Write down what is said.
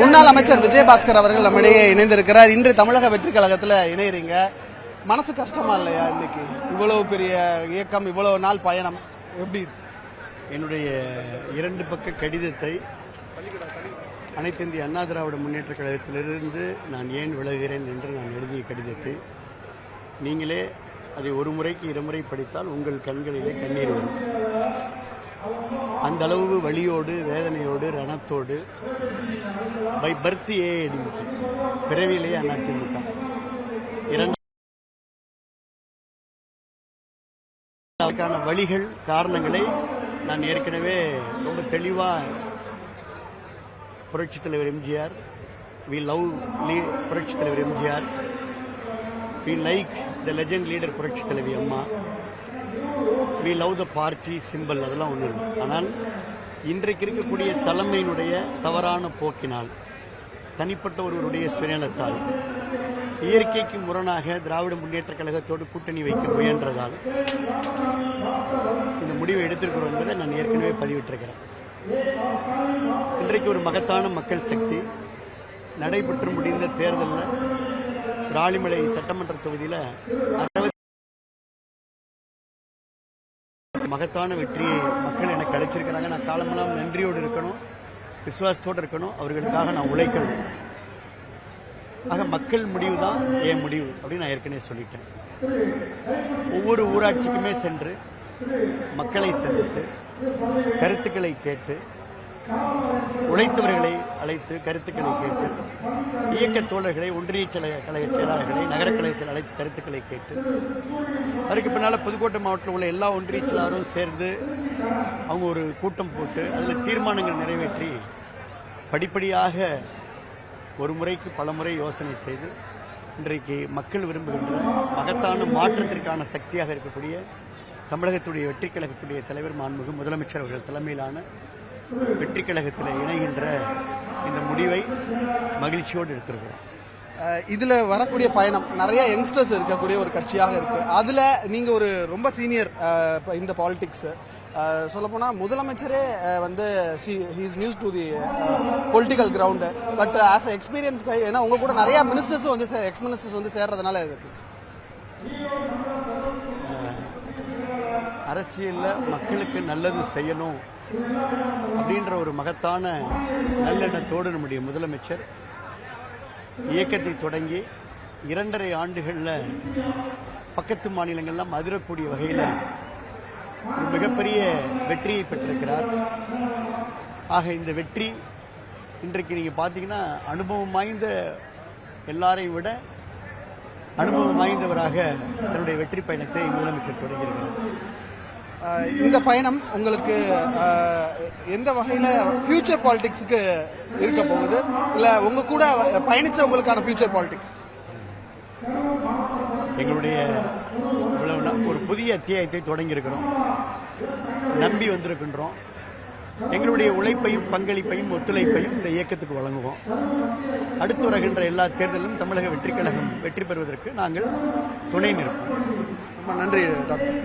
முன்னாள் அமைச்சர் விஜயபாஸ்கர் அவர்கள் நம்மிடையே இணைந்திருக்கிறார். இன்று தமிழக வெற்றி கழகத்தில் இணையறீங்க. மனசு கஷ்டமா இல்லையா? இன்னைக்கு இவ்வளவு பெரிய இயக்கம், இவ்வளவு நாள் பயணம் எப்படி? என்னுடைய 2 பக்க கடிதத்தை அனைத்து இந்திய அண்ணா திராவிட முன்னேற்ற கழகத்திலிருந்து நான் ஏன் விலகுகிறேன் என்று நான் எழுதிய கடிதத்தை நீங்களே அதை ஒரு முறைக்கு 2 முறை படித்தால் உங்கள் கண்களிலே கண்ணீர் வரும். அந்த அளவு வலியோடு, வேதனையோடு, ரணத்தோடு பை பர்த் ஏடிஎம்கே, பிறவிலேயே அதிமுக, அதற்கான வழிகள், காரணங்களை நான் ஏற்கனவே ரொம்ப தெளிவாக புரட்சித் தலைவர் எம்ஜிஆர், வி லவ் புரட்சித் தலைவர் MGR, we like the legend leader புரட்சித் தலைவி அம்மா, we love the party symbol, அதெல்லாம் ஒன்று இல்லை. ஆனால் இன்றைக்கு இருக்கக்கூடிய தலைமையினுடைய தவறான போக்கினால், தனிப்பட்ட ஒருவருடைய சுயநலத்தால், இயற்கைக்கு முரணாக திராவிட முன்னேற்ற கழகத்தோடு கூட்டணி வைக்க முயன்றதால் இந்த முடிவை எடுத்திருக்கிறோம் என்பதை நான் ஏற்கனவே பதிவிட்டிருக்கிறேன். இன்றைக்கு ஒரு மகத்தான மக்கள் சக்தி நடைபெற்று முடிந்த தேர்தலில் ராலிமலை சட்டமன்ற தொகுதியில் மகத்தான வெற்றியை மக்கள் எனக்கு அளிச்சிருக்கிறாங்க. நான் காலமெல்லாம் நன்றியோடு இருக்கணும், விசுவாசத்தோடு இருக்கணும், அவர்களுக்காக நான் உழைக்கணும். ஆக மக்கள் முடிவு தான் என் முடிவு அப்படின்னு நான் ஏற்கனவே சொல்லிட்டேன். ஒவ்வொரு ஊராட்சிக்குமே சென்று மக்களை சந்தித்து கருத்துக்களை கேட்டு, உழைத்தவர்களை அழைத்து கருத்துக்களை கேட்டு, இயக்க தோழர்களை, ஒன்றிய கழக செயலாளர்களை, நகர கழக செயலாளர் அழைத்து கருத்துக்களை கேட்டு, அதுக்கு பின்னால் புதுக்கோட்டை மாவட்டத்தில் உள்ள எல்லா ஒன்றிய செயலாளரும் சேர்ந்து அவங்க ஒரு கூட்டம் போட்டு அதில் தீர்மானங்கள் நிறைவேற்றி படிப்படியாக ஒரு முறைக்கு பல முறை யோசனை செய்து இன்றைக்கு மக்கள் விரும்புகின்ற மகத்தான மாற்றத்திற்கான சக்தியாக இருக்கக்கூடிய தமிழகத்துடைய வெற்றி கழகத்துடைய தலைவர் மாண்புமிகு முதலமைச்சர் அவர்கள் தலைமையிலான வெற்றி கழகத்தில் இணைகின்ற இந்த முடிவை மகிழ்ச்சியோடு எடுத்திருக்கிறோம். இதுல வரக்கூடிய பயணம் நிறைய யங்ஸ்டர்ஸ் இருக்கக்கூடிய ஒரு கட்சியாக இருக்கு. அதுல நீங்க ஒரு ரொம்ப சீனியர் இந்த பாலிடிக்ஸ், சொல்லப்போனா முதலமைச்சரே வந்து he's news to the political ground, but as experience guy, ஏன்னா உங்க கூட நிறைய மினிஸ்டர்ஸ் வந்து எக்ஸ் மினிஸ்டர்ஸ் வந்து சேர்றதுனால இருக்கு. அரசியலில் மக்களுக்கு நல்லது செய்யணும் அப்படின்ற ஒரு மகத்தான நல்லெண்ணத்தோடு நம்முடைய முதலமைச்சர் இயக்கத்தை தொடங்கி 2.5 ஆண்டுகளில் பக்கத்து மாநிலங்கள்லாம் அதிரக்கூடிய வகையில் ஒரு மிகப்பெரிய வெற்றியை பெற்றிருக்கிறார். ஆக இந்த வெற்றி இன்றைக்கு நீங்கள் பார்த்தீங்கன்னா அனுபவம் வாய்ந்த எல்லாரையும் விட அனுபவம் வாய்ந்தவராக தன்னுடைய வெற்றி பயணத்தை முதலமைச்சர் தொடங்கியிருக்கிறார். இந்த பயணம் உங்களுக்கு எந்த வகையில் ஃபியூச்சர் பாலிடிக்ஸுக்கு இருக்க போகுது, இல்லை உங்க கூட பயணிச்சவங்களுக்கான ஃபியூச்சர் பாலிடிக்ஸ்? எங்களுடைய ஒரு புதிய அத்தியாயத்தை தொடங்கியிருக்கிறோம், நம்பி வந்திருக்கின்றோம். எங்களுடைய உழைப்பையும் பங்களிப்பையும் ஒத்துழைப்பையும் இந்த இயக்கத்துக்கு வழங்குவோம். அடுத்து வருகின்ற எல்லா தேர்தலிலும் தமிழக வெற்றி கழகம் வெற்றி பெறுவதற்கு நாங்கள் துணை நிற்போம். ரொம்ப நன்றி டாக்டர்.